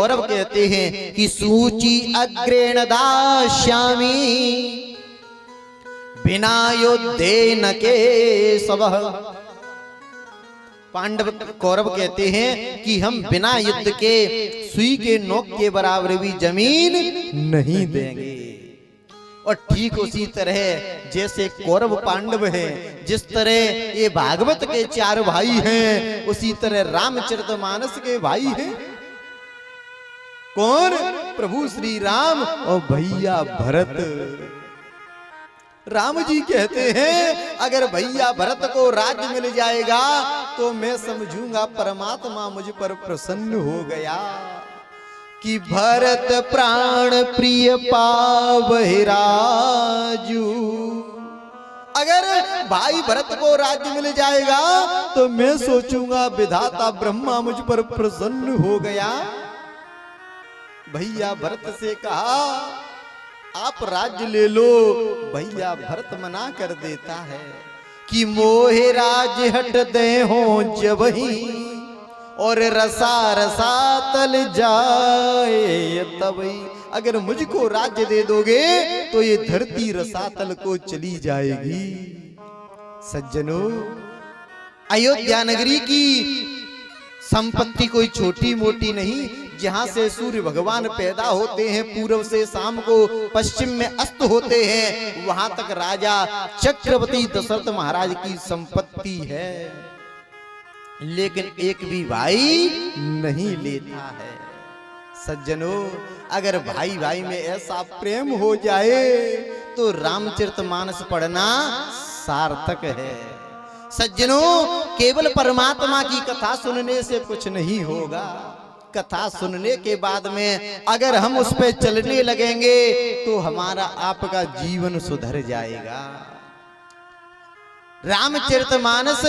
कौरव कहते हैं कि सूची अग्रेण दास्यामि बिना युद्धेन केशवः। पांडव कौरव कहते हैं कि हम बिना युद्ध के सुई के नोक के बराबर भी जमीन नहीं देंगे। और ठीक उसी तरह जैसे कौरव पांडव हैं, जिस तरह ये भागवत के 4 भाई हैं, उसी तरह रामचरितमानस के भाई हैं। कौन? प्रभु श्री राम और भैया भरत। राम जी कहते हैं अगर भैया भरत को राज्य मिल जाएगा तो मैं समझूंगा परमात्मा मुझ पर प्रसन्न हो गया। कि भरत प्राण प्रिय पावहि राजू। अगर भाई भरत को राज्य मिल जाएगा तो मैं सोचूंगा विधाता ब्रह्मा मुझ पर प्रसन्न हो गया। भैया भरत से कहा आप राज्य ले लो। भैया भरत मना कर देता है कि मोहे राज्य हट दे हो जब ही और रसा रसा तल जाए तभी। अगर मुझको राज्य दे दोगे तो ये धरती रसातल को चली जाएगी। सज्जनों, अयोध्या नगरी की संपत्ति कोई छोटी मोटी नहीं। जहां से सूर्य भगवान पैदा होते हैं, पूर्व से शाम को पश्चिम में अस्त होते हैं, वहां तक राजा चक्रवर्ती दशरथ महाराज की संपत्ति है। लेकिन एक भी भाई नहीं लेता है। सज्जनों, अगर भाई भाई में ऐसा प्रेम हो जाए तो रामचरितमानस पढ़ना सार्थक है। सज्जनों, केवल परमात्मा की कथा सुनने से कुछ नहीं होगा। कथा सुनने के बाद में अगर हम उस पे चलने लगेंगे तो हमारा आपका जीवन सुधर जाएगा। रामचरितमानस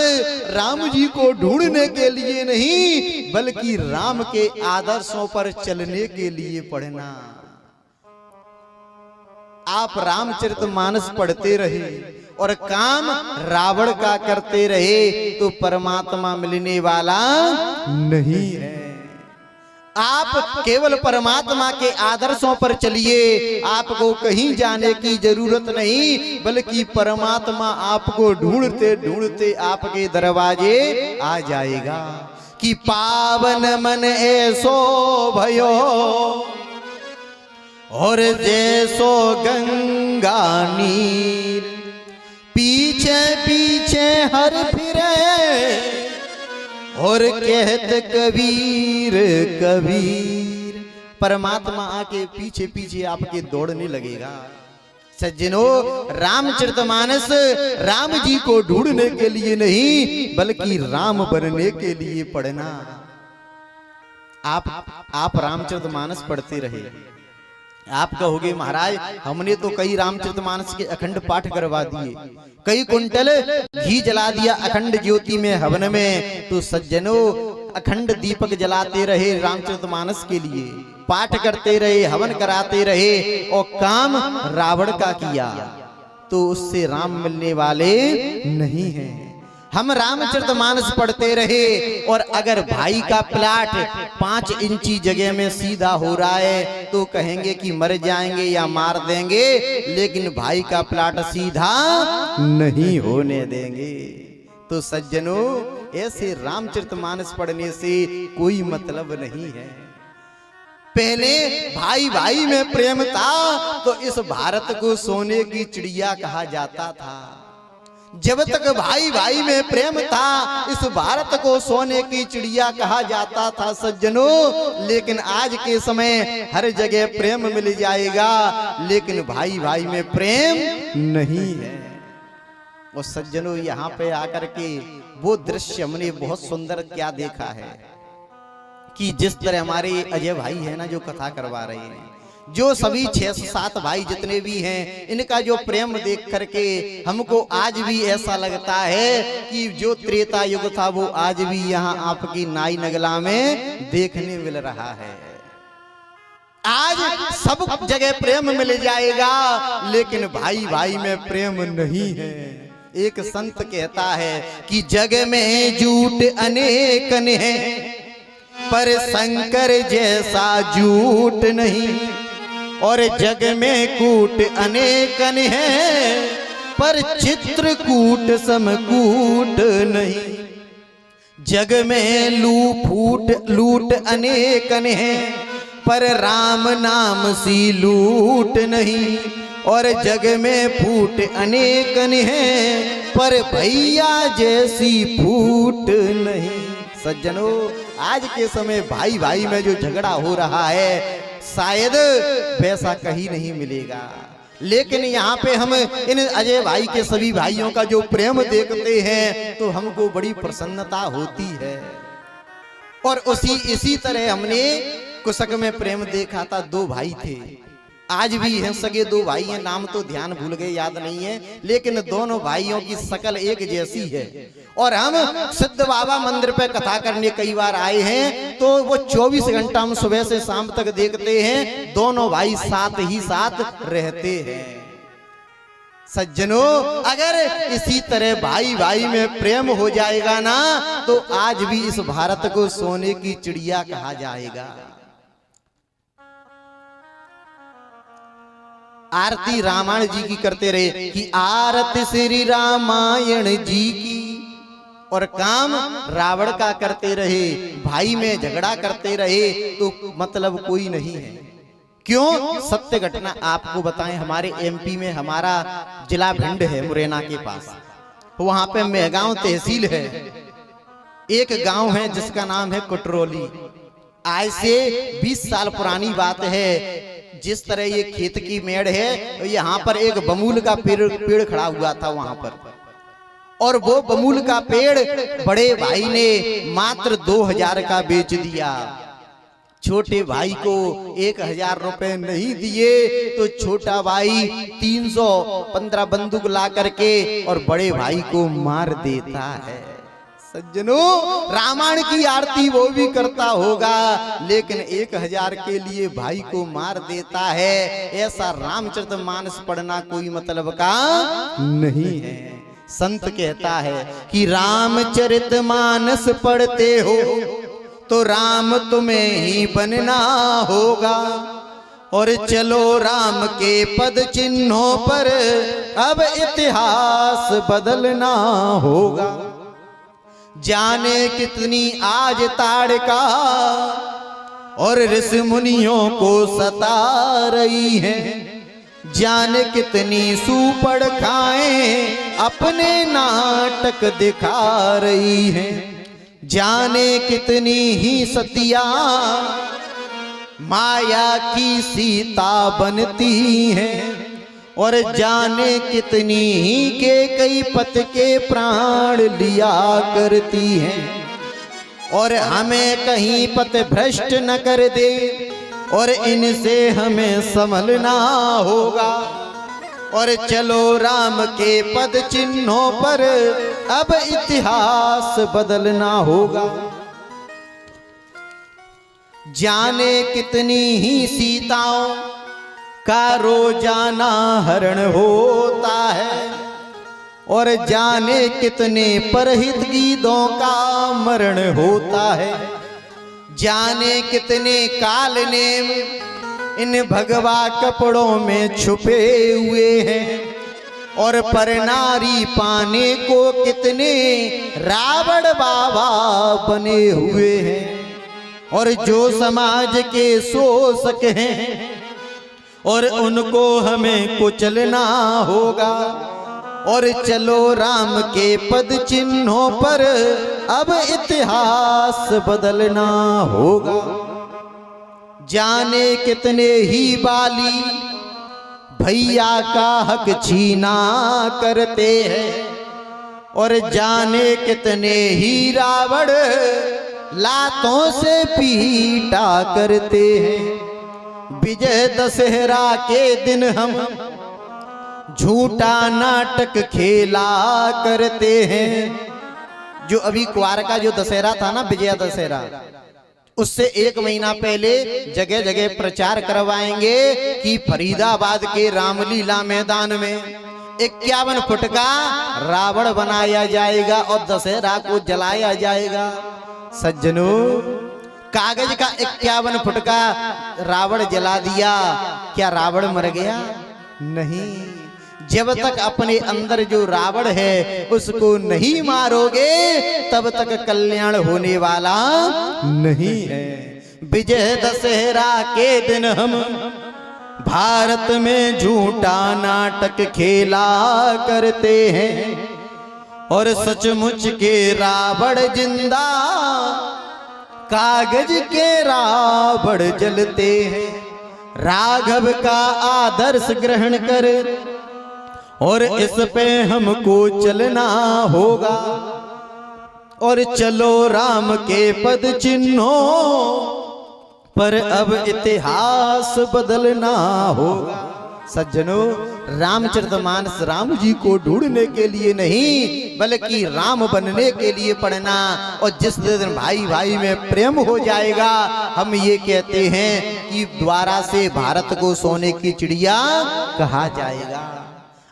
राम जी को ढूंढने के लिए नहीं बल्कि राम के आदर्शों पर चलने के लिए पढ़ना। आप रामचरितमानस पढ़ते रहे और काम रावण का करते रहे तो परमात्मा मिलने वाला नहीं है। आप केवल परमात्मा के आदर्शों पर चलिए, आपको कहीं जाने की जरूरत नहीं बल्कि परमात्मा आपको ढूंढते ढूंढते आपके दरवाजे आ जाएगा। कि पावन मन ऐसो भयो और जैसो गंगा नीर, पीछे पीछे हर फिरे और कहत कबीर कबीर। परमात्मा आके पीछे पीछे आपके दौड़ने लगेगा। सज्जनों, रामचरितमानस राम जी को ढूंढने के लिए नहीं बल्कि राम बनने के लिए पढ़ना। आप रामचरितमानस पढ़ते रहे। आप कहोगे महाराज हमने तो कई रामचरितमानस के अखंड पाठ करवा दिए, कई कुंटल घी जला दिया अखंड ज्योति में हवन में। तो सज्जनों, अखंड दीपक जलाते रहे रामचरितमानस के लिए, पाठ करते रहे, हवन कराते रहे और काम रावण का किया तो उससे राम मिलने वाले नहीं हैं। हम रामचरितमानस पढ़ते रहे और अगर भाई का प्लाट 5 इंची जगह में सीधा हो रहा है तो कहेंगे कि मर जाएंगे या मार देंगे, लेकिन भाई का प्लाट सीधा नहीं होने देंगे। तो सज्जनों, ऐसे रामचरितमानस पढ़ने से कोई मतलब नहीं है। पहले भाई भाई में प्रेम था तो इस भारत को सोने की चिड़िया कहा जाता था। जब तक भाई भाई में प्रेम था इस भारत को सोने की चिड़िया कहा जाता था। सज्जनों, लेकिन आज के समय हर जगह प्रेम मिल जाएगा लेकिन भाई भाई में प्रेम नहीं है। और सज्जनों, यहाँ पे आकर के वो दृश्य हमने बहुत सुंदर क्या देखा है कि जिस तरह हमारे अजय भाई है ना जो कथा करवा रहे हैं, जो सभी 6-7 भाई जितने भी हैं, इनका जो प्रेम देख करके हमको आज भी ऐसा लगता है कि जो त्रेता युग था वो आज भी यहाँ आपकी नाई नगला में देखने मिल रहा है। आज सब जगह प्रेम मिल जाएगा लेकिन भाई भाई में प्रेम नहीं है। एक संत कहता है कि जग में झूठ अनेक हैं पर शंकर जैसा झूठ नहीं, और जग में कूट अनेकन है, पर चित्रकूट समकूट नहीं। जग में लूट अनेकन है, पर राम नाम सी लूट नहीं, और जग में फूट अनेकन है, पर भैया जैसी फूट नहीं। सज्जनों, आज के समय भाई भाई में जो झगड़ा हो रहा है शायद वैसा कहीं नहीं मिलेगा, लेकिन यहाँ पे हम इन अजय भाई के सभी भाइयों का जो प्रेम देखते हैं तो हमको बड़ी प्रसन्नता होती है। और इसी तरह हमने कुशक में प्रेम देखा था। दो भाई थे, आज भी हैं सगे दो भाई हैं, नाम तो ध्यान भूल गए, याद नहीं है, लेकिन दोनों भाइयों की शकल एक जैसी है। और हम सिद्ध बाबा मंदिर पे कथा करने कई बार आए हैं, तो वो 24 घंटा हम सुबह से शाम तक देखते हैं, दोनों भाई साथ ही साथ रहते हैं। सज्जनों, अगर इसी तरह भाई भाई में प्रेम हो जाएगा ना, तो आज भी इस भारत को सोने की चिड़िया कहा जाएगा। आरती रामायण जी की करते रहे कि आरती श्री रामायण जी की, और काम रावण का करते रहे, भाई में झगड़ा करते रहे, तो मतलब कोई नहीं है। क्यों? सत्य घटना आपको बताएं, हमारे एमपी में हमारा जिला भिंड है, मुरैना के पास, वहां पे मेहगांव तहसील है। एक गांव है जिसका नाम है कुटरोली। आज से 20 साल पुरानी बात है, जिस तरह ये खेत की मेड़ है, यहाँ पर एक बमूल का पेड़ खड़ा हुआ था वहां पर, और वो बमूल का पेड़ बड़े भाई ने मात्र 2000 का बेच दिया। छोटे भाई को 1000 रुपए नहीं दिए तो छोटा भाई 315 बंदूक ला करके और बड़े भाई को मार देता है। सज्जनों, रामायण की आरती वो भी करता होगा, लेकिन 1000 के लिए भाई को मार देता है। ऐसा रामचरितमानस पढ़ना कोई मतलब का नहीं है। संत कहता है कि रामचरितमानस पढ़ते हो तो राम तुम्हें ही बनना होगा, और चलो राम के पद चिन्हों पर अब इतिहास बदलना होगा। जाने कितनी आज ताड़का और ऋषि मुनियों को सता रही है, जाने कितनी सुपड़ खाएं अपने नाटक दिखा रही है, जाने कितनी ही सतिया माया की सीता बनती है, और जाने कितनी ही के कई पत के प्राण लिया करती हैं, और हमें कहीं पत भ्रष्ट न कर दे, और इनसे हमें संभलना होगा। और चलो राम के पद चिन्हों पर अब इतिहास बदलना होगा। जाने कितनी ही सीताओं का रोजाना हरण होता है, और जाने कितने परहित गीदों का मरण होता है, जाने कितने काल नेम इन भगवा कपड़ों में छुपे हुए हैं, और पर नारी पाने को कितने रावण बाबा बने हुए हैं, और जो समाज के शोषक हैं और उनको हमें कुचलना होगा। और चलो राम के पद चिन्हों पर अब इतिहास बदलना होगा। जाने कितने ही बाली भैया का हक छीना करते हैं, और जाने कितने ही रावण लातों से पीटा करते हैं। विजय दशहरा के दिन हम झूठा नाटक खेला करते हैं। जो अभी कुआर का जो दशहरा था ना, विजया दशहरा, उससे 1 महीना पहले जगह जगह प्रचार करवाएंगे कि फरीदाबाद के रामलीला मैदान में 51 फुट का रावण बनाया जाएगा और दशहरा को जलाया जाएगा। सज्जनों, कागज का 51 फुट का रावण जला दिया, क्या रावण मर गया? नहीं। जब तक अपने अंदर जो रावण है उसको नहीं मारोगे तब तक कल्याण होने वाला नहीं है। विजय दशहरा के दिन हम भारत में झूठा नाटक खेला करते हैं और सचमुच के रावण जिंदा, कागज के रावण जलते हैं। राघव का आदर्श ग्रहण कर और इस पे हमको चलना होगा और चलो राम के पद चिन्हों पर अब इतिहास बदलना होगा। सज्जनों, रामचरितमानस राम जी को ढूंढने के लिए नहीं बल्कि राम बनने के लिए पढ़ना। और जिस दिन भाई भाई में प्रेम हो जाएगा, हम ये कहते हैं कि द्वारा से भारत को सोने की चिड़िया कहा जाएगा।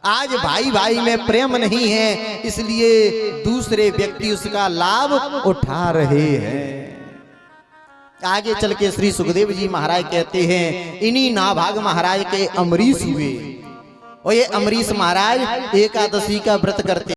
आज भाई भाई में प्रेम नहीं है, इसलिए दूसरे व्यक्ति उसका लाभ उठा रहे हैं। आगे चल के श्री सुखदेव जी महाराज कहते हैं, इन्हीं नाभाग महाराज के अमरीश हुए और ये अमरीश महाराज एकादशी का व्रत करते